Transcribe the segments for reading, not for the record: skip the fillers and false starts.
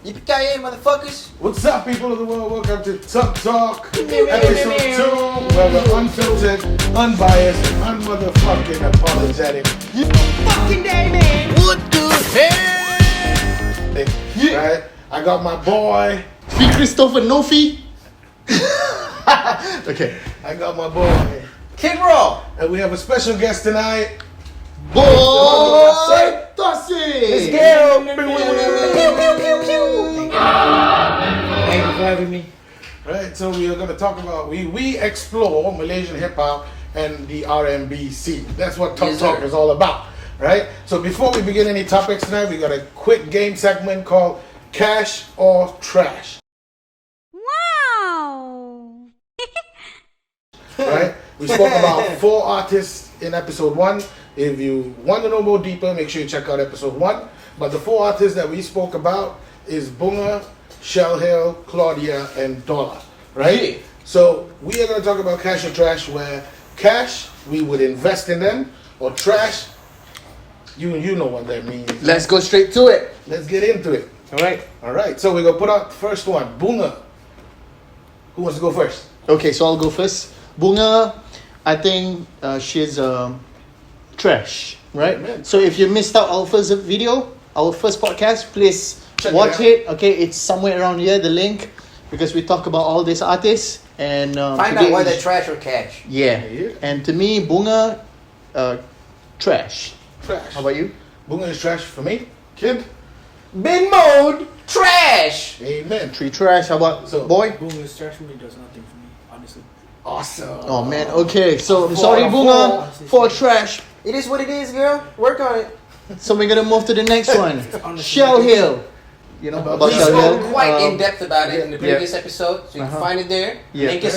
Yippee-ki-yay, motherfuckers! What's up, people of the world? Welcome to TUBTALK, episode 2, where we're unfiltered, unbiased, unmotherfucking apologetic. You fucking day, man! What the hell? Right? I got my boy. Fee Christopher, no fee. Okay. I got my boy. Kidraw! And we have a special guest tonight. Boy, Let's Tossie. go! Thank you for having me. Right, so we are going to talk about, we explore Malaysian hip-hop and the R&B scene. That's what Yes, TUBTALK sir. is all about, right? So before we begin any topics tonight, we got a quick game segment called Cash or Trash. Wow! Right? We spoke about 4 artists in episode 1. If you want to know more deeper, make sure you check out episode 1. But the 4 artists that we spoke about is Bunga, Shell Hill, Claudia, and Dollar. Right? Yeah. So we are going to talk about cash or trash, where cash, we would invest in them, or trash, you know what that means. Let's go straight to it. Let's get into it. Alright. Alright, so we're going to put out the first one, Bunga. Who wants to go first? Okay, so I'll go first. Bunga, I think she's trash, right? Amen. So if you missed out our first video, our first podcast, please Check watch it it. Okay, it's somewhere around here, the link, because we talk about all these artists and Find today out why is- they're trash or cash. Yeah. Yeah. And to me, Bunga, trash. Trash. How about you? Bunga is trash for me. Kid? Bin mode, trash! Amen. Three trash. How about So- boy? Boom is trash for me, does nothing for me, honestly. Awesome. Oh man. Okay, so I'm Four sorry, out of Bunga, for trash. It is what it is, girl. Work on it. So we're gonna move to the next one. Honestly. Shell Hill. You know about We Shell spoke Hill? quite in depth about it in the yeah. previous episode, so you can Uh-huh. find it there. Yeah. Link it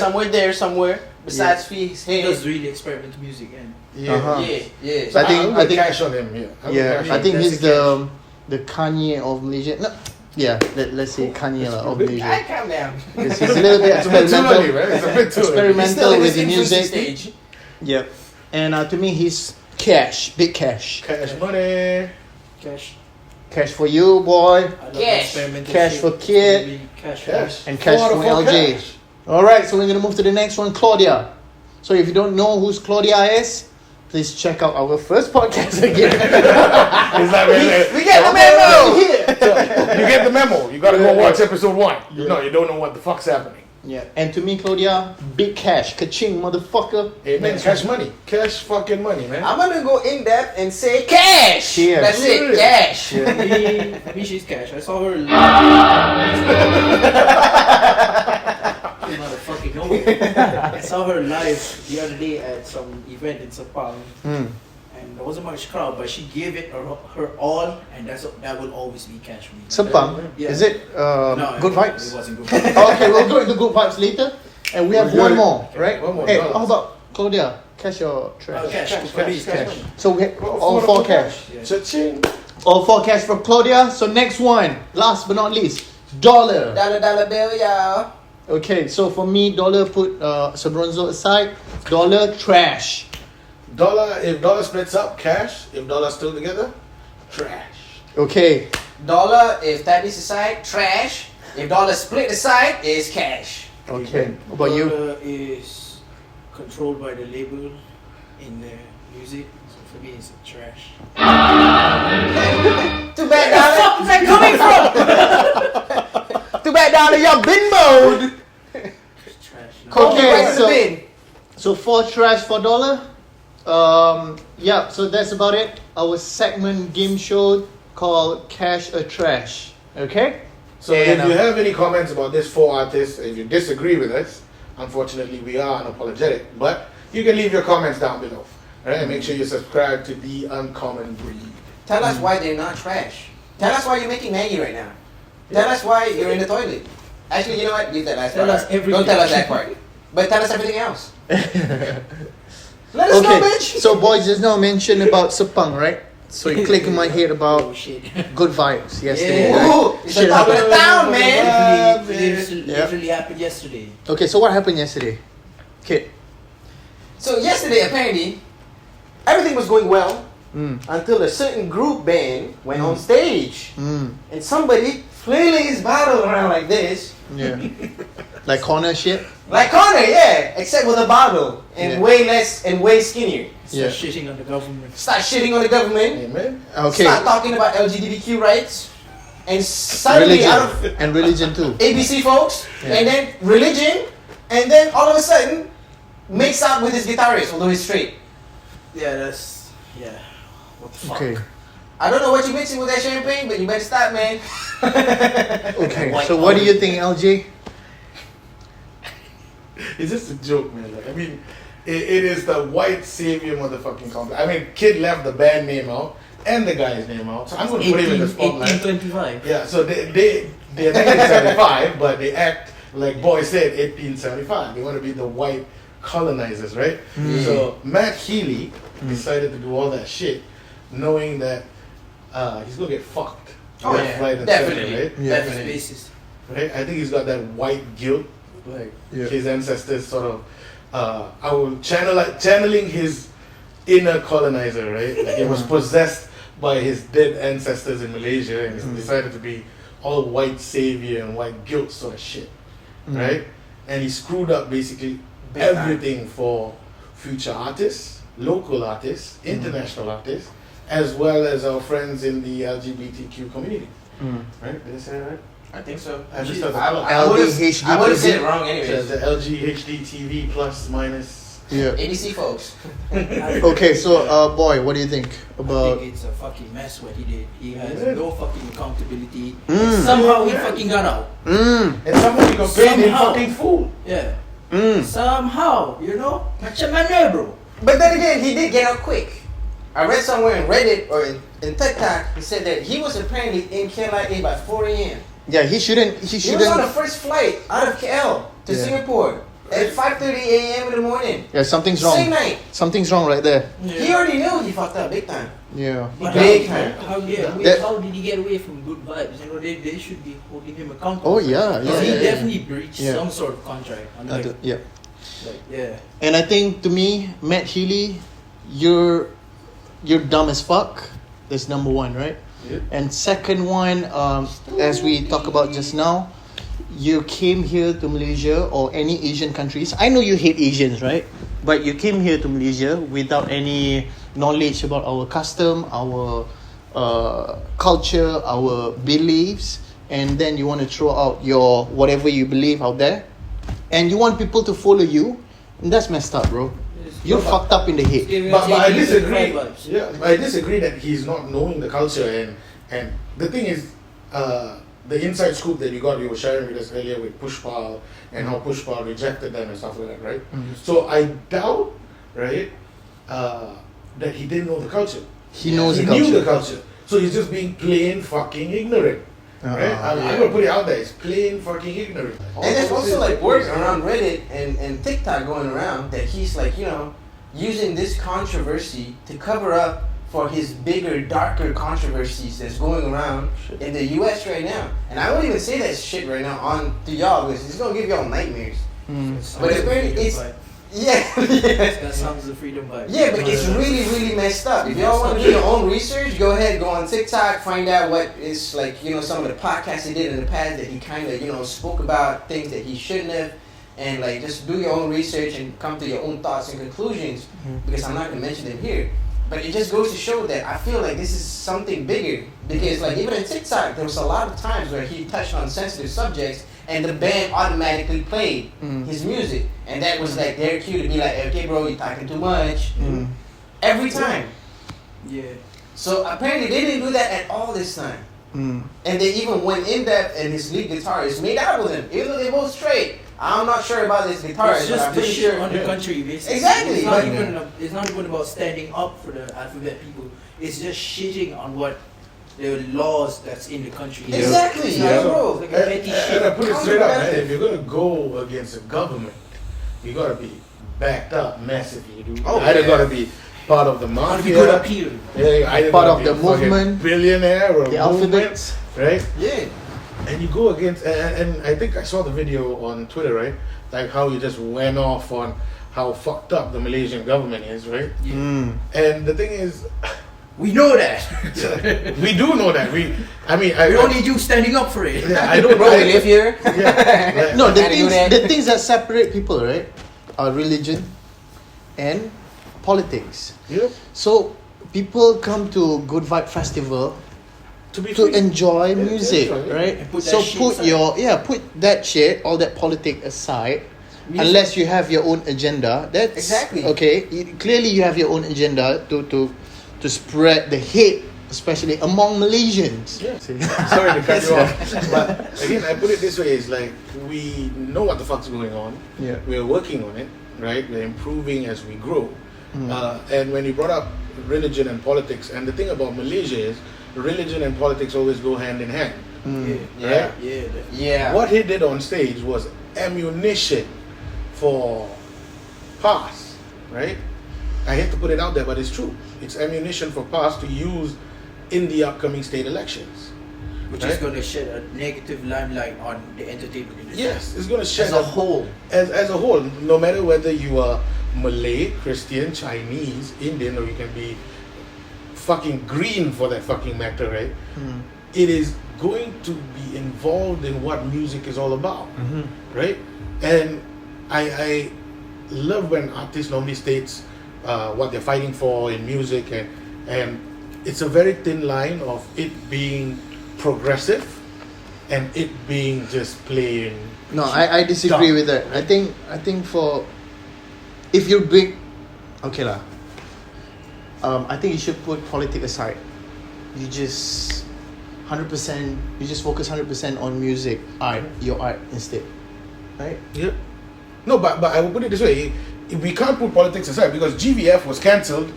somewhere. Besides Fee's He head. does really experiment music and Yeah. Uh-huh. Yeah. So I think- I'm I gonna think- cash on him. Yeah. I'm gonna Yeah, cash I on think him. he's the Kanye of Malaysia. No, yeah, let's say Kanye of I Malaysia. calm down. Because he's a little bit It's a bit too early, experimental. right? It's a bit too early. Experiment- He's still in with his the infancy music. stage. Yeah, and to me, he's cash, big cash. Cash money. cash. Cash for you, boy, I love Cash. experimental Cash shit. for It's kid. gonna be Cash. Cash. and cash 4 out for of 4 LJ. cash. All right, so we're gonna move to the next one, Claudia. So if you don't know who's Claudia is, please check out our first podcast again. It's like, We get the memo! you get the memo. You gotta go watch episode 1. You know, you don't know what the fuck's happening. Yeah, and to me, Claudia, big cash, ka-ching, motherfucker. Amen. Cash money. Cash fucking money, man. I'm gonna go in depth and say cash! Yeah. That's it, Yeah. cash! For me, she's cash. I saw her live. Motherfucking nowhere. I saw her live the other day at some event in Sepang. Hmm. And there wasn't much crowd, but she gave it her all, and that will always be cash for me. Sepang, Yeah. is it No, good It vibes? wasn't good vibes. Okay, we'll go into good vibes later. And we have We're one good. more, right? One more, Hey, dollars. how about Claudia? Cash or trash? Cash. Cash. Please, cash. So we have all 4 4 cash. Yeah. Cha-ching. All 4 cash for Claudia. So next one, last but not least, Dollar. Dollar bill, y'all. Okay, so for me, Dollar put Sabronzo aside. Dollar trash. Dollar, if dollar splits up, cash. If dollar still together, trash. Okay, Dollar, if that is aside, trash. If dollar split aside, is cash. okay. What about you? Dollar is controlled by the label in the music, so for me it's trash. Too bad, Dollar. Where the fuck is that coming from? Too bad, Dollar, you're bin mode. It's trash. Call me Okay, right to the so- bin. So 4 trash for Dollar. Yeah, so that's about it. Our segment game show called Cash or Trash. Okay? So And, if you have any comments about these 4 artists, if you disagree with us, unfortunately we are unapologetic, but you can leave your comments down below. Alright, and make sure you subscribe to The Uncommon Breed. Tell us why they're not trash. Tell us why you're making Maggie right now. Tell us why you're in the toilet. Actually, you know what? Leave that last Tell part. us everything. Don't tell us that part. But tell us everything else. Let us know, Okay, bitch. so boys, just now mentioned about Sepang, right? So it clicked in my head Oh about shit. good vibes yesterday. Yeah. right? Ooh, it's the Shit top of the happened. town, man. Literally happened yesterday. Okay, so what happened yesterday? Kid. So yesterday, apparently, everything was going well Mm. until a certain group band went on stage. Mm. And somebody flailing his bottle around like this. Yeah. Like corner shit. Like Connor, yeah, except with a bottle and Yeah. way less and way skinnier. Yeah. Start shitting on the government. Start shitting on the government. Amen. Okay. Start talking about LGBTQ rights. And suddenly out of Religion. And religion too. ABC folks, Yeah. and then religion, and then all of a sudden makes out with his guitarist, although he's straight. Yeah, what the fuck? Okay. I don't know what you're mixing with that champagne, but you better stop, man. Okay. White So what do collar. you think, LJ? It's just a joke, man. Like, I mean, it is the white savior motherfucking complex. I mean, Kid left the band name out and the guy's name out, so I'm gonna put him in the spotlight. 1825. Yeah, so they're 1975, but they act like Boy said 1875. They want to be the white colonizers, right? So Matt Healy decided to do all that shit, knowing that he's gonna get fucked. Oh, left, yeah, right, and definitely. center, right? Yeah. Definitely. Basis. Right? I think he's got that white guilt, like Yeah. his ancestors sort of. I will channeling his inner colonizer, right? Like he was possessed by his dead ancestors in Malaysia, and he decided to be all white savior and white guilt sort of shit, right? And he screwed up basically Big time. everything for future artists, local artists, international artists, as well as our friends in the LGBTQ community. Right? Did I say that right? I think so. I just I thought would LDHD. have said it wrong the anyways. LGHD TV plus minus. Yeah. ABC folks. Okay, so boy, what do you think I about? think it's a fucking mess what he did. He has Yeah. no fucking accountability. Mm. Somehow he fucking got out. And somebody got paid in Somehow. fucking fool. Yeah. Mm. Somehow, macam mana, bro? But then again, he did get out quick. I read somewhere in Reddit or in TikTok, he said that he was apparently in KLIA by 4 a.m. Yeah, he shouldn't. He He was on the shouldn't. first flight out of KL to Yeah. Singapore at 5:30 a.m. in the morning. Yeah, something's Same wrong. night. Something's wrong right there. He already knew he fucked up big time. Yeah. But Big how, time. That- how did he get away from good vibes? They should be holding him accountable. Oh yeah, Because yeah. he yeah, definitely breached Yeah. some sort of contract. yeah. Yeah. And I think to me, Matt Healy, you're dumb as fuck. That's number one, right? Yeah. And second one, as we talked about just now, you came here to Malaysia or any Asian countries. I know you hate Asians, right? But you came here to Malaysia without any knowledge about our custom, our culture, our beliefs, and then you want to throw out your whatever you believe out there, and you want people to follow you, and that's messed up, bro. You're fucked up in the head. But I disagree. Yeah, I disagree that he's not knowing the culture, and the thing is, the inside scoop that you were sharing with us earlier with Pushpal and how Pushpal rejected them and stuff like that, right? So I doubt, right, that he didn't know the culture. He knows He the knew culture. the culture, so he's just being plain fucking ignorant. Right? I'm gonna put it out there. It's plain fucking ignorant. And there's also like word around Reddit and TikTok going around that he's like, using this controversy to cover up for his bigger, darker controversies that's going around in the US right now. And I won't even say that shit right now on to y'all because it's gonna give y'all nightmares. But apparently it's That sounds the freedom vibe. Yeah, but it's really, really messed up. If y'all want to do your own research, go ahead, go on TikTok, find out what is like, some of the podcasts he did in the past that he kind of, spoke about things that he shouldn't have, and like just do your own research and come to your own thoughts and conclusions. Because I'm not gonna mention them here, but it just goes to show that I feel like this is something bigger. Because like even in TikTok, there was a lot of times where he touched on sensitive subjects, and the band automatically played his music, and that was like their cue to be like, okay, bro, you're talking too much. Every time. Yeah. So apparently they didn't do that at all this time. And they even went in depth, and his lead guitarist made out with him, even though they're both straight. I'm not sure about this guitarist, It's but just I'm the pretty shit sure. on the country, basically. Exactly, It's but- not even about standing up for the alphabet people. It's just shitting on what the laws that's in the country. Exactly, It's yeah, not- bro. it's like a petty And shit. I put it straight up, man. If you're gonna go against the government, you gotta be backed up massively, dude. Oh, You either yeah. gotta be part of the If mafia, you could appeal. you either Part gotta of be the a fucking movement, billionaire or the a movement, alphabets. right? Yeah. And you go against, and I think I saw the video on Twitter, right? Like how you just went off on how fucked up the Malaysian government is, right? Yeah. And the thing is, We know that. We do know that. We don't need you standing up for it. Yeah, I don't Bro, we live here. Yeah. No, Gotta do that. the things that separate people, right, are religion and politics. Yeah. So people come to Good Vibe Festival To be to free. enjoy music, enjoy, yeah. right? And put that So shit put aside. put that shit, all that politic aside. Music. Unless you have your own agenda, that's Exactly. okay. Clearly, you have your own agenda to spread the hate, especially among Malaysians. Yeah. Sorry to cut you off, but again, I put it this way: is like we know what the fuck's going on. Yeah. We're working on it, right? We're improving as we grow. And when you brought up religion and politics, and the thing about Malaysia is religion and politics always go hand in hand. Yeah. Yeah. Yeah. What he did on stage was ammunition for PAS, right? I hate to put it out there, but it's true. It's ammunition for PAS to use in the upcoming state elections. Which is going to shed a negative limelight on the entertainment industry. Yes, it's going to shed As a whole. As a whole, no matter whether you are Malay, Christian, Chinese, Indian, or you can be fucking green for that fucking matter, right? It is going to be involved in what music is all about, right? And I love when artists normally states what they're fighting for in music, and it's a very thin line of it being progressive and it being just plain. No, I disagree dumb. with that. I think for if you're big, okay lah. I think you should put politics aside. You just 100%. You just focus 100% on music, your art instead, right? Yeah. No, but I will put it this way: we can't put politics aside because GVF was cancelled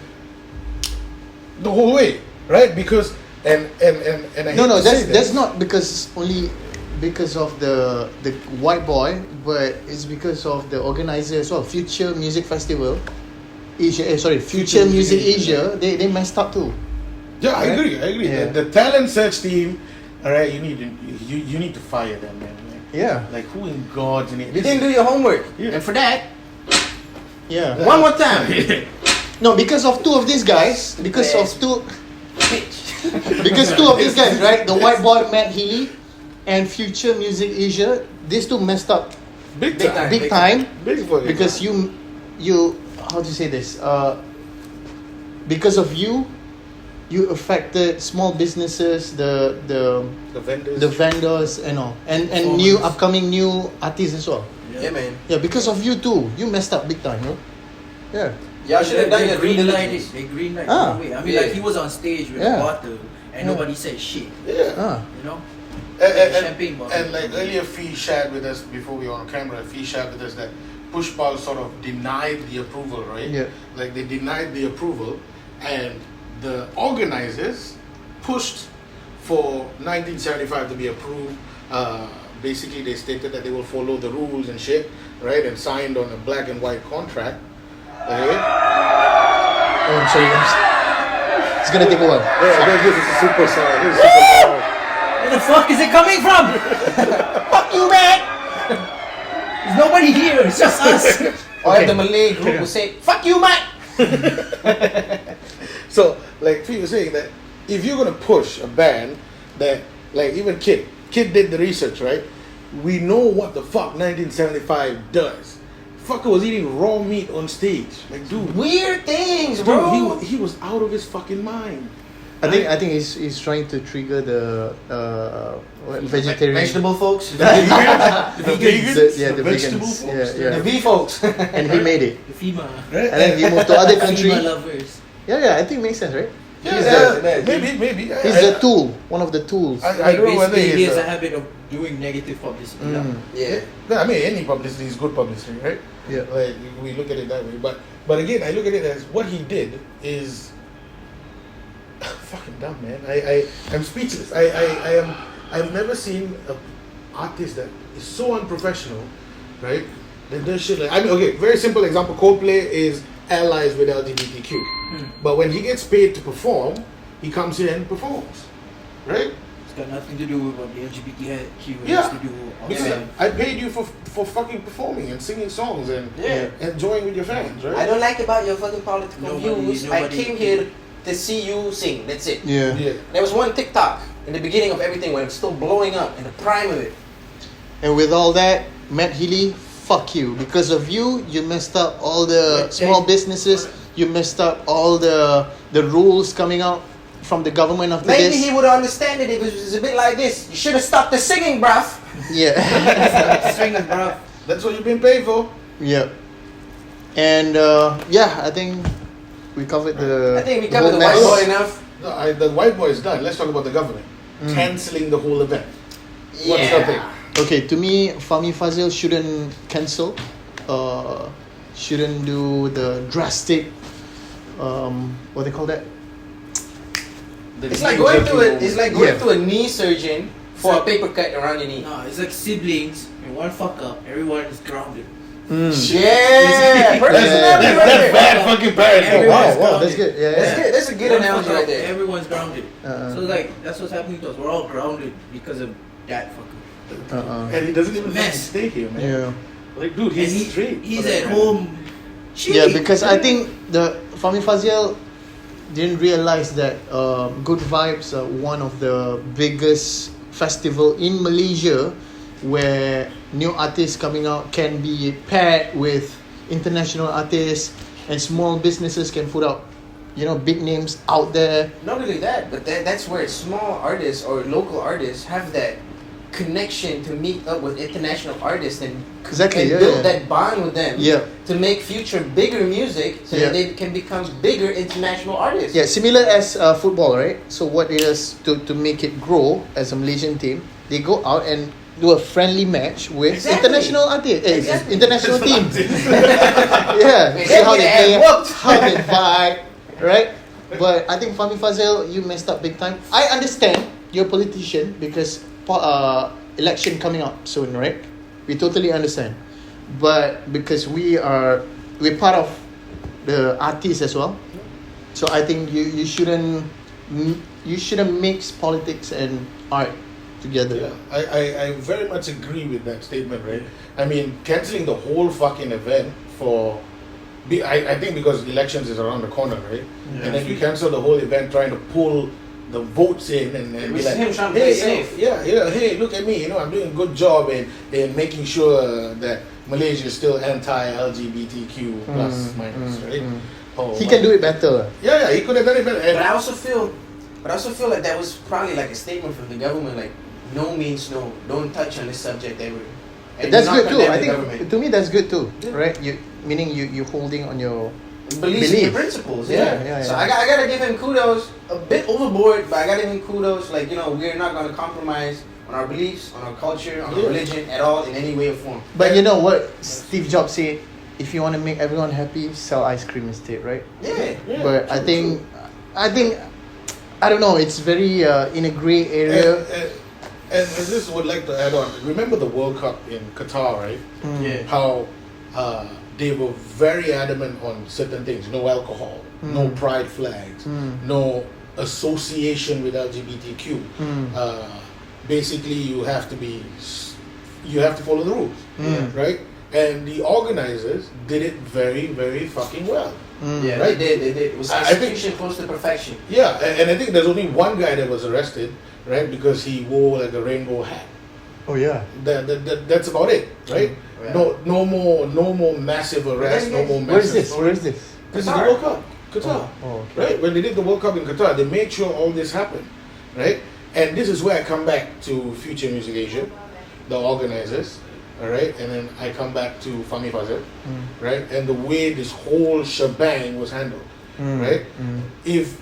the whole way, right? Because and I hate to say that's this. not because only because of the white boy, but it's because of the organizer as well. Future Music Festival, Future Music Asia. They messed up too. Yeah, I Right? agree. Yeah. The talent search team, all right, you need to fire them, man. Yeah. Like who in God's name? You didn't do your homework. Yeah. And for that, Yeah. one more time. No, because of two of these guys, because two of these guys, right? The white boy matthealy and Future Music Asia, these two messed up Big time. big time Big for you. because you how to say this? Because of you affected small businesses, the vendors. the vendors and all, and Performers. new upcoming new artists as well. Yeah, man. Yeah, because of you too, you messed up big time, no? Yeah. Y'all should have done your due green light. diligence. They green light Ah. away. I mean, Yeah. like he was on stage with Yeah. a bottle and Yeah. nobody said shit. Yeah. You know. And Champagne bottle. and like earlier, Fee shared with us before we were on camera. Fee shared with us that Pushpal sort of denied the approval, right? Yeah. Like they denied the approval, and the organizers pushed for 1975 to be approved. Basically, they stated that they will follow the rules and shit, right? And signed on a black and white contract. Okay? Oh, I'm sorry. It's gonna take a while. Yeah, this is super sorry. This is super sorry. Where the fuck is it coming from? Fuck you, man! There's nobody here. It's just us. Or if the Malay group will say, "Fuck you, Mike." So, like Fee was saying that if you're gonna push a band that, like even Kid did the research, right? We know what the fuck 1975 does. Fucker was eating raw meat on stage, like dude. Weird things, Dude, bro. he was out of his fucking mind. I think he's trying to trigger the vegetarian Vegetable folks. The vegans, the vegetable vegans. folks. Yeah. The V folks. And he made it. The FEMA. Right? And then he moved to other country. FEMA lovers. Yeah, I think it makes sense, right? Yeah, It does, it does. maybe. He's the tool, one of the tools. I don't know whether Basically, he he's has a habit of doing negative publicity. Yeah. No, I mean any publicity is good publicity, right? Yeah. Like we look at it that way. But again, I look at it as what he did is fucking dumb, man. I'm speechless. I've never seen an artist that is so unprofessional, right? That does shit like, I mean, okay, very simple example. Coldplay is allies with LGBTQ, but when he gets paid to perform, he comes here and performs, right? It's got nothing to do with what the LGBTQ Yeah. has to do. Because outside. I paid you for fucking performing and singing songs and Yeah. enjoying with your fans, right? I don't like about your fucking political Nobody- views. nobody- I came here to see you sing. That's it. Yeah. There was one TikTok in the beginning of everything when it was still blowing up in the prime of it. And with all that, Matt Healy, fuck you. Because of you, you messed up all the small businesses. You messed up all the rules coming out from the government after Maybe this. he would understand it if it was a bit like this. You should have stopped the singing, bruv. Yeah. Singing, bro. That's what you've been paid for. Yeah. And I think we covered the. I think we covered the whole white mess. boy enough. No, the white boy is done. Let's talk about the government. Cancelling the whole event. What's the thing? Okay, to me, Fahmi Fazil shouldn't cancel. Shouldn't do the drastic. What they call that? It's like going to a knee surgeon for a paper cut around your knee. No, it's like siblings and one fuck up. Everyone is grounded. Yeah, That's bad fucking parenting. Wow, that's good. Yeah, That's a good analogy right there. Everyone's grounded. So like that's what's happening to us. We're all grounded because of that fucker. And he doesn't even Mess. stay here, man. Yeah. Like, dude, he's straight. He's at home. Yeah, because I think the Fahmi Fazil didn't realize that Good Vibes are one of the biggest festival in Malaysia where new artists coming out can be paired with international artists and small businesses can put out, big names out there. Not only that, but that's where small artists or local artists have that connection to meet up with international artists and build that bond with them to make future bigger music so that they can become bigger international artists. Yeah, similar as football, right? So what it is to make it grow as a Malaysian team, they go out and do a friendly match with international artists, international teams. See how they play, how they vibe, right? But I think Fahmi Fazil, you messed up big time. I understand you're a politician because election coming up soon, right? We totally understand. But because we're part of the artists as well, so I think you shouldn't mix politics and art together. Yeah, I very much agree with that statement, right? I mean, cancelling the whole fucking event I think because elections is around the corner, right? Yeah. And then you cancel the whole event trying to pull the votes in and be like, him trying to play safe. Hey, look at me, I'm doing a good job in making sure that Malaysia is still anti-LGBTQ plus minus, right? He can do it better. Yeah, he could have done it better. But I also feel like that was probably like a statement from the government, like no means no, don't touch on this subject ever. And that's good too. I think government. to me that's good too, right? You holding on your beliefs and your principles. Yeah. So I gotta give him kudos. A bit overboard, but I gotta give him kudos. Like we're not gonna compromise on our beliefs, on our culture, on our religion at all in any way or form. But you know what Steve Jobs said? If you want to make everyone happy, sell ice cream instead, right? Yeah. But I think I don't know. It's very in a gray area. And this would like to add on. Remember the World Cup in Qatar, right? Yeah. How they were very adamant on certain things. No alcohol, no pride flags, no association with LGBTQ. Basically, you have to follow the rules, right? And the organizers did it very, very fucking well. Yeah, right? They did. It was execution close to perfection. Yeah, and I think there's only one guy that was arrested, right? Because he wore like a rainbow hat. Oh yeah. That's about it, right? No more massive arrests. No more massive. Where is this? This is the World Cup, Qatar. Okay. Right? When they did the World Cup in Qatar, they made sure all this happened, right? And this is where I come back to Future Music Asia, the organizers, all right? And then I come back to Fahmi Fazil, right? And the way this whole shebang was handled, right? If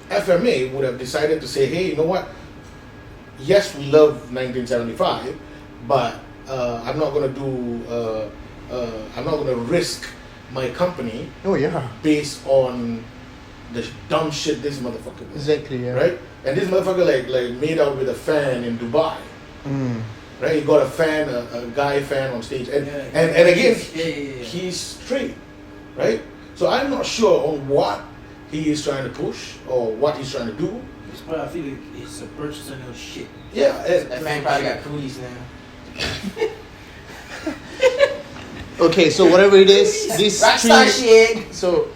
FMA would have decided to say, hey, you know what? Yes, we love 1975, but I'm not going to risk my company based on the dumb shit this motherfucker did. Exactly, yeah. Right? And this motherfucker like made out with a fan in Dubai. Right? He got a guy fan on stage. And again, he's straight. Right? So I'm not sure on what he is trying to push or what he's trying to do. I feel like it's a purchase on your shit. Yeah. That fan probably got cooties now. Okay, so whatever it is, this Rockstar shit. So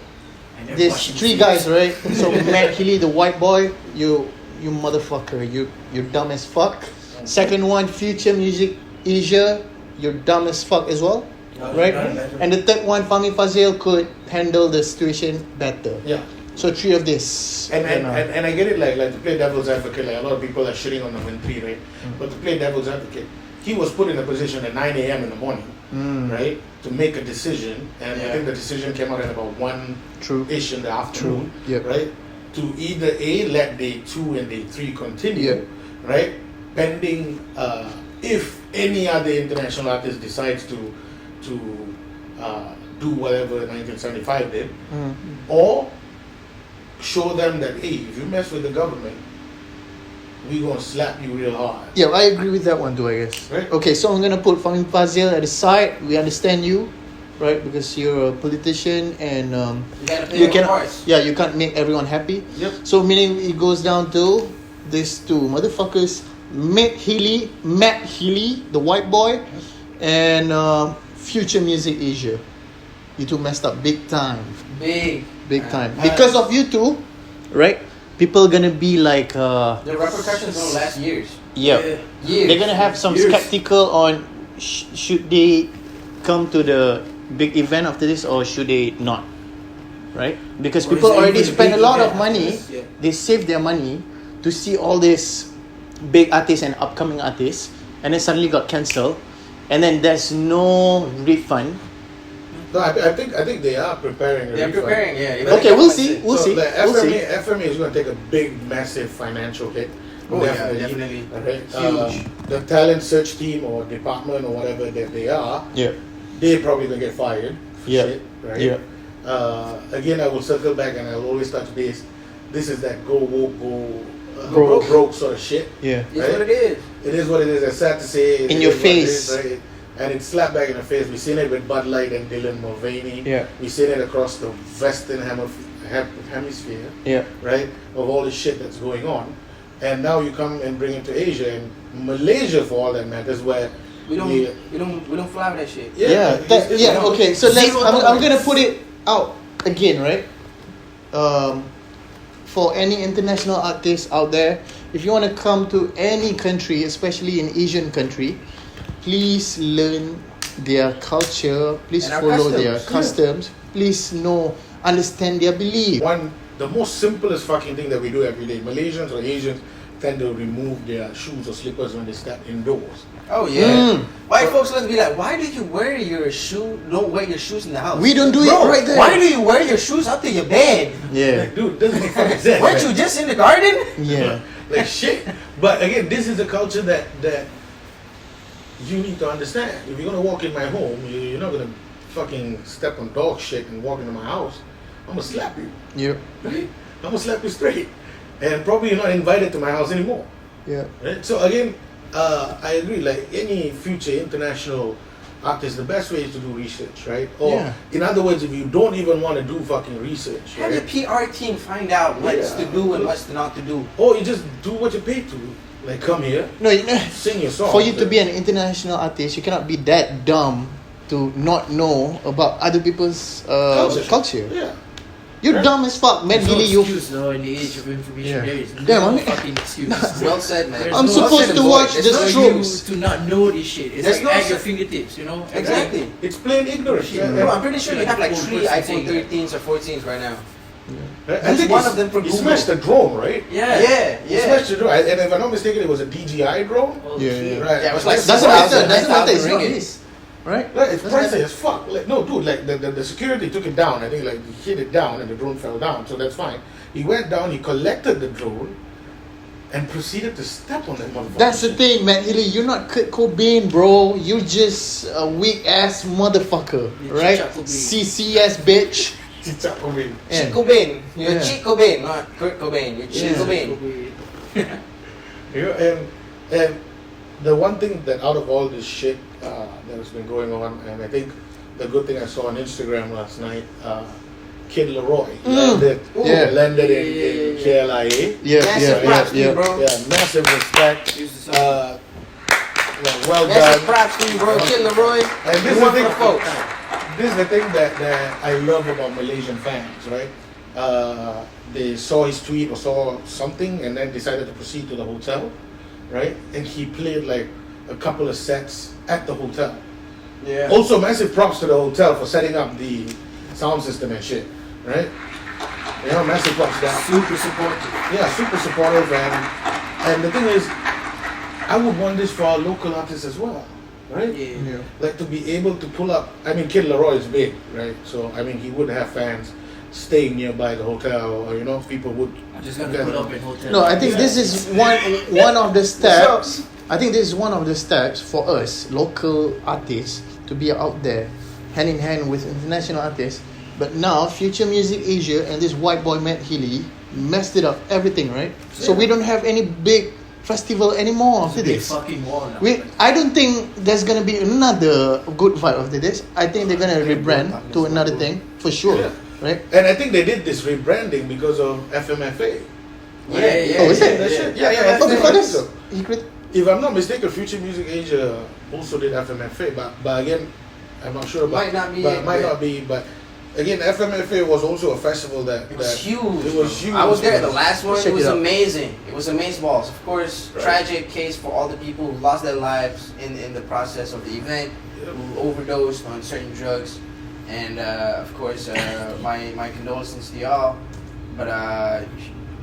There's three guys, right? So Matthealy, the white boy, you motherfucker, you're dumb as fuck. Second one, Future Music Asia, you're dumb as fuck as well, right? And the third one, Fahmi Fazil, could handle the situation better. Yeah. So three of this. And I get it, like to play devil's advocate, like a lot of people are shitting on the Win3, right? But to play devil's advocate, he was put in a position at 9 a.m. in the morning, right, to make a decision, and I think the decision came out at about 1-ish in the afternoon, right, to either A, let day 2 and day 3 continue, right, pending if any other international artist decides to do whatever 1975 did, or show them that, hey, if you mess with the government, we gonna slap you real hard. Yeah, I agree with that one too, I guess. Right. Okay, so I'm gonna put Fahmi Fazil at the side. We understand you, right? Because you're a politician and you cannot. Yeah, you can't make everyone happy. Yep. So meaning it goes down to these two motherfuckers, Matt Healy, the white boy, and Future Music Asia. You two messed up big time. Big time. Because of you two, right? People gonna be like the repercussions don't last years. Yeah. Years. They're gonna have some skeptical on should they come to the big event after this or should they not, right? Because people already spend a lot of money. They save their money to see all these big artists and upcoming artists, and then suddenly got cancelled, and then there's no refund. No, I think they are preparing. They're preparing, yeah. Okay, we'll see. We'll see. The FMA is going to take a big, massive financial hit. Oh, definitely. Okay? Huge. The talent search team or department or whatever that they are, they're probably going to get fired. For shit, right? Yeah. Again, I will circle back and I'll always touch base. This is that go woke, go broke sort of shit. Yeah. It's what it is. It is what it is. It's sad to say. In your face. Right? And it's slapped back in the face. We've seen it with Bud Light and Dylan Mulvaney. Yeah. We've seen it across the Western hemisphere. Yeah. Right? Of all the shit that's going on. And now you come and bring it to Asia and Malaysia, for all that matters, where we don't fly with that shit. Okay, so I'm gonna put it out again, right? For any international artists out there, if you want to come to any country, especially an Asian country, please learn their culture. Please follow their customs. Please understand their belief. The most simplest fucking thing that we do every day, Malaysians or Asians tend to remove their shoes or slippers when they step indoors. Oh yeah. White folks let's be like, why do you wear your shoe? Don't wear your shoes in the house. We don't do it right there. Why do you wear your shoes up to your bed? Yeah. Like, dude, doesn't make fucking sense. Weren't you just in the garden? Yeah. Like shit. But again, this is a culture that you need to understand. If you're gonna walk in my home, you're not gonna fucking step on dog shit and walk into my house. I'm gonna slap you. Yep. Right? I'm gonna slap you straight. And probably you're not invited to my house anymore. Yeah. Right? So again, I agree, like any future international artist, the best way is to do research, right? Or in other words, if you don't even want to do fucking research, have right? your PR team find out what's to do and what's not to do. Or you just do what you're paid to. Like come here, No, sing your song. for you to be an international artist, you cannot be that dumb to not know about other people's culture. Yeah. You're dumb as fuck, man. There's no Really, you. excuse now in the age of information. There is Damn, no I mean- fucking excuse. Well said, man. There's I'm no supposed to watch There's the no strokes. to not know this shit. It's There's like no at your s- fingertips, you know? Exactly. It's plain ignorance. Shit, Bro, I'm pretty sure you have like 3 iPhone 13s or 14s right now. Right? Use one of them for he Google. smashed the drone, right? Yeah. He smashed the drone. And if I'm not mistaken, it was a DJI drone. Oh, Yeah, shit. yeah. Right. Yeah, it was like Doesn't matter. 9,000 It's not ringgit. his, right? Like, it's pricey as fuck. Like, no, dude, like the security took it down. I think like he hit it down and the drone fell down, so that's fine. He went down, he collected the drone, and proceeded to step on that motherfucker. That's the thing, man. Hilly, you're not Kurt Cobain, bro. You're just a weak ass motherfucker, You're right? Chicha Cobain. CCS bitch. Chicha Cobain. Yeah. Chick Cobain. You're Yeah. Chick Cobain, not Kurt Cobain. You're Chick Yeah. Cobain. And the one thing that out of all this shit that has been going on, and I think the good thing I saw on Instagram last night, Kid Leroy landed in KLIA. Massive props to you, bro. Yeah, massive respect. Well Massive done. props to you, bro. Kid Leroy. And You one for the folks. this is the thing that I love about Malaysian fans, right? they saw his tweet or saw something and then decided to proceed to the hotel, right? And he played like a couple of sets at the hotel. Yeah. Also, massive props to the hotel for setting up the sound system and shit, right? You know, massive props to that. Super supportive. Yeah, super supportive, and the thing is, I would want this for our local artists as well, right? Yeah. Like to be able to pull up. I mean, Kid Laroi is big, right? So I mean, he would have fans staying nearby the hotel, or you know, people would. I'm just gonna put up in hotel. No, I think this is one of the steps. I think this is one of the steps for us local artists to be out there, hand in hand with international artists. But now, Future Music Asia and this white boy Matt Healy messed it up everything, right? So we don't have any big festival anymore after Big this. fucking wall now. I don't think there's gonna be another good vibe after this. I think they're gonna rebrand to another thing for sure, Yeah. right? And I think they did this rebranding because of FMFA. Yeah, yeah. Oh, is it? That shit? Yeah, Yeah. Oh, I before think this, so. If I'm not mistaken, Future Music Asia also did FMFA, but again, I'm not sure about. Might not be, But it might yeah. not be. But again, FMFA was also a festival that It was huge. It was huge. I was there. The last one, Check it was it out. amazing. It was amazeballs. Of course, Right. tragic case for all the people who lost their lives in the process of the event, who overdosed on certain drugs, and of course, my condolences to y'all. But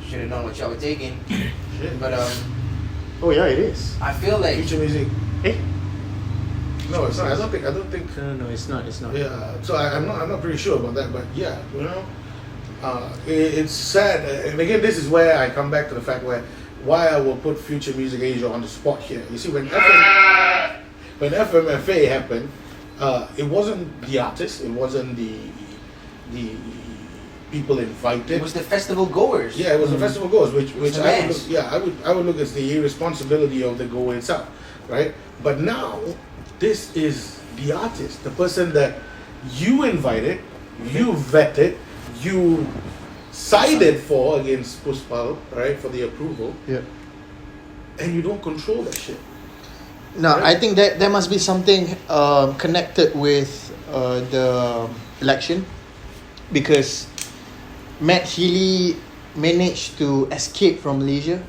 should have known what y'all were taking. Shit. But Oh yeah, it is. I feel like Future Music. Eh? No, it's not. I don't think. No, it's not. It's not. Yeah. So I'm not pretty sure about that, but yeah, you know, it's sad. And again, this is where I come back to the fact why I will put Future Music Asia on the spot here. You see, when FMFA happened, it wasn't the artists, it wasn't the people invited. it was the festival goers. Yeah, it was the festival goers, which the I would mass. look, I would look as the irresponsibility of the goer itself, right? But now this is the artist, the person that you invited, you vetted, you sided for against Puspal, right, for the approval, Yeah. and you don't control that shit. No, Right. I think that there must be something connected with the election, because Matt Healy managed to escape from Malaysia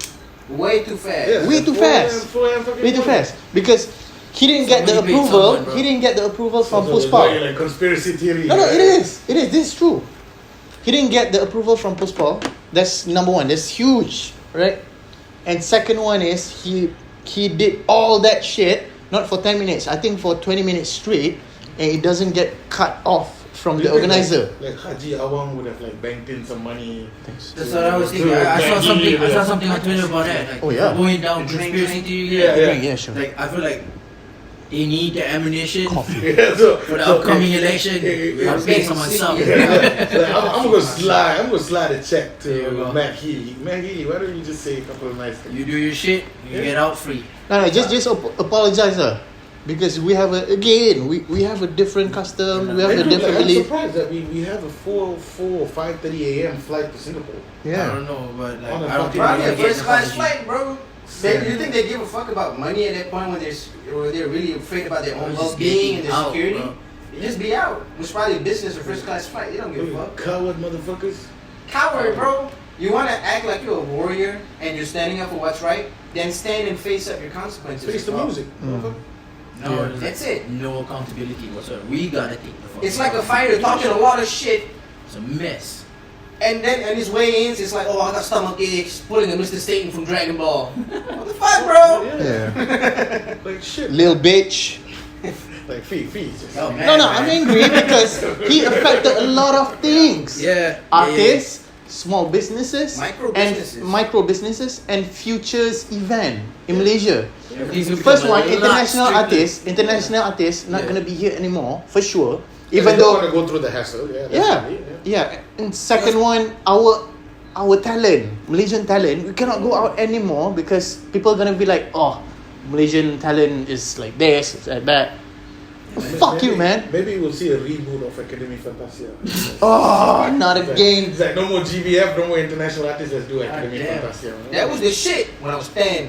Way too fast. Yeah, Way too 4 a.m. fast. 4 a.m. fucking way too morning. fast, because he didn't get the Somebody paid approval. someone, bro. He didn't get the approval from So it's Puspal. like conspiracy theory. No, right? it is. It is. This is true. He didn't get the approval from Puspal. That's number one. That's huge, right? And second one is he did all that shit not for 10 minutes. I think for 20 minutes straight, and it doesn't get cut off from Do the you think, organizer. Like Haji Awang would have like banked in some money. That's what I was thinking. I saw something on Twitter about that. Like, Oh, yeah. going down Drink, conspiracy drink. theory. Yeah. Yeah, sure. Like I feel like they need the ammunition Coffee. Yeah, so for the upcoming election. I'm paying for myself. I'm gonna slide a check There you to go. Matt Healy. Matt Healy, why don't you just say a couple of nice things? You do your shit, you get out free. No, just apologize, because we have we have a different custom. We have a And look, different I'm belief. surprised that we have a 4 or 5:30 a.m. flight to Singapore. I Yeah. don't know, but like On a I don't think Probably we're a gonna get first class the flight, bro. You think they give a fuck about money at that point when they're really afraid about their own Just well-being and getting their out, security? bro. You just be out. It's probably a business or first class flight. They don't give a fuck. Coward motherfuckers. Coward, bro. You want to act like you're a warrior and you're standing up for what's right? Then stand and face up your consequences. Face the as well. music. motherfucker. No, Yeah. there's That's it. No accountability whatsoever. We gotta take the fuck. It's like a fighter talking a lot of shit, It's a mess. and then and his weigh-ins, it's like, oh, I got stomach aches, pulling a Mr. Satan from Dragon Ball. What the fuck, bro? Yeah. Like shit. Lil bitch. Like fee. Oh, man, No, man. I'm angry because he affected a lot of things. Yeah. Artists, small businesses, Micro businesses. and futures event in Malaysia. Everything's gonna First become one, a lot stricter. international artists not Yeah. gonna be here anymore for sure. Even Even though want though, to go through the hassle. Yeah. yeah, definitely, yeah. And second one, our talent, Malaysian talent, we cannot go out anymore because people are gonna be like, oh, Malaysian talent is like this, it's like that. Fuck you, man. Maybe we'll see a reboot of Academy Fantasia. Oh, not It's like- again. It's like no more GBF, no more international artists. Let's do Academy damn. Fantasia. That was the shit when I was 10.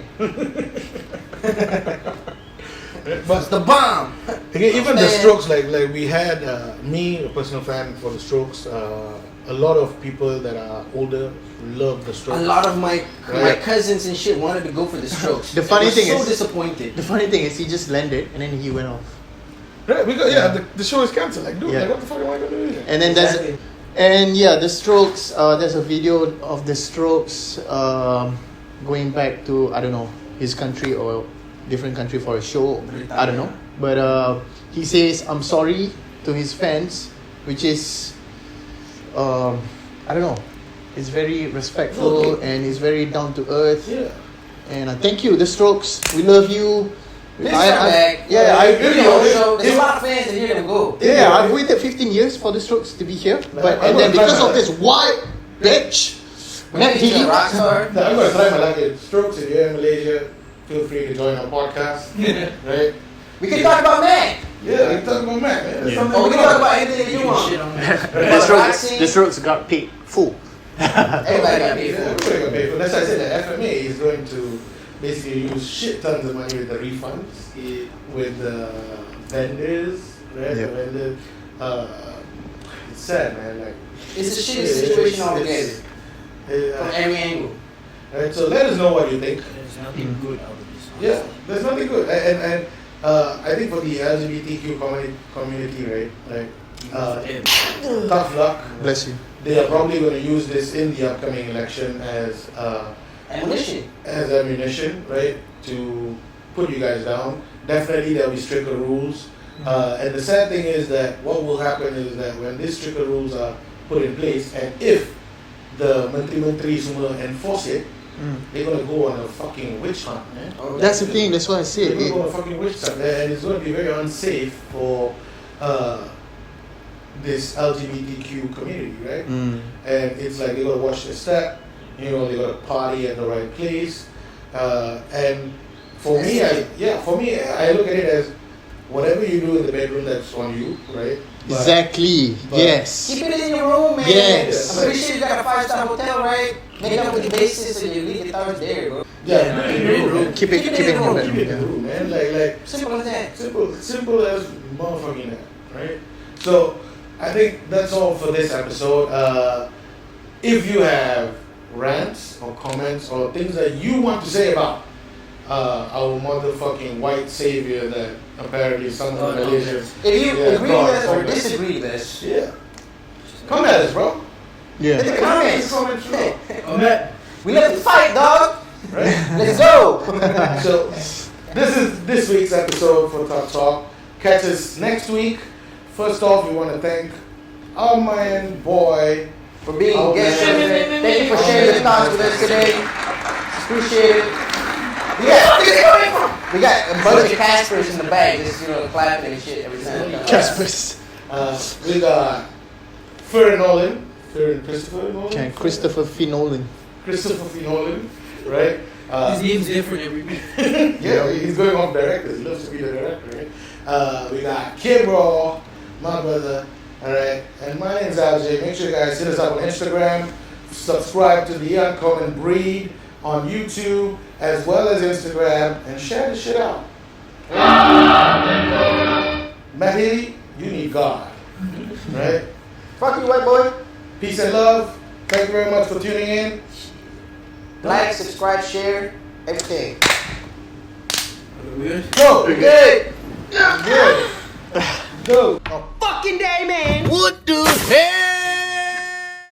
It's the bomb. Again, even the Man. Strokes, like we had me, a personal fan for the Strokes, a lot of people that are older love the Strokes. A lot of my Right. cousins and shit wanted to go for the Strokes. The funny They were thing so is- disappointed. The funny thing is, he just landed and then he went off. Right, because the show is cancelled. Like, dude, Yeah. like, what the fuck am I gonna do here? And then Exactly. the Strokes. There's a video of the Strokes going back to, I don't know, his country or different country for a show. I don't know. But he says I'm sorry to his fans, which is I don't know. It's very respectful and it's very down to earth. Yeah. And thank you, the Strokes. We love you. Next time back. Yeah, There's a lot of fans that hear them go. Yeah, I've waited 15 years for the Strokes to be here, and then because of this white bitch, He's a rock star. I'm gonna try my luck at Strokes. If you're in Malaysia, feel free to join our podcast. Right? We can talk about Mac. Yeah, we can talk about Mac, man. There's something Or we can talk about anything that You you can want. shit on that. the Strokes got paid full. Everybody got paid Yeah, for it. everybody got paid for. That's why I said the FMA is going to basically use shit tons of money with the refunds, with the vendors, right? Yeah. The vendors. It's sad, man. Like, It's a shitty situation altogether. From every angle. Right, so let us know what you think. There's nothing good out of this. Yeah, there's nothing good, and I think for the LGBTQ community, right? Like, tough luck. Bless you. They are probably going to use this in the upcoming election as ammunition, right? To put you guys down. Definitely, there'll be stricter rules. And the sad thing is that what will happen is that when these stricter rules are put in place, and if the Menteri semua enforce it, they're gonna go on a fucking witch hunt, man. That's the thing. That's what I said. They're gonna go on a fucking witch hunt, and it's gonna be very unsafe for this LGBTQ community, right? And it's like they gotta watch their step. You know, they gotta party at the right place. And for me, I look at it as whatever you do in the bedroom, that's on you, right? Exactly. Yes. Keep it in your room, man. Yes. I'm pretty sure you got a 5-star hotel, right? Make up with the basis and you leave the towers there, bro. Yeah, keep it in your room. Keep it in your room. bedroom. Keep it in the room, man. Like Simple as that. simple as motherfucking that, right? So I think that's all for this episode. If you have rants or comments or things that you want to say about our motherfucking white savior that apparently someone in Malaysia. If you agree God, with us or God. disagree with us, Yeah. Come at us, bro. Yeah. in the comments. Comments, bro. We love to fight, dog. Right? Let's go. So this is this week's episode for Talk Talk. Catch us next week. First off, we want to thank our man boy For being Oh, guest man. resident. Thank you for sharing your thoughts with us today. Appreciate it. We got a bunch of Caspers in the back, just clapping and shit every time. Caspers. We got Fern Christopher Nolan. Okay, Christopher Finolan. Christopher F. Nolan, right? His name's different every week. Yeah, he's going off director. He loves to be the director, right? We got Kidraw, my brother, all right? And my name's LJ. Make sure you guys hit us up on Instagram. Subscribe to The Uncommon Breed on YouTube as well as Instagram and share the shit out. Matthealy, you need God, right? Fuck you, white boy. Peace and love. Thank you very much for tuning in. Like, subscribe, share, everything. Weird. Go. Good. Good. Go. Fucking day, man. What the hell?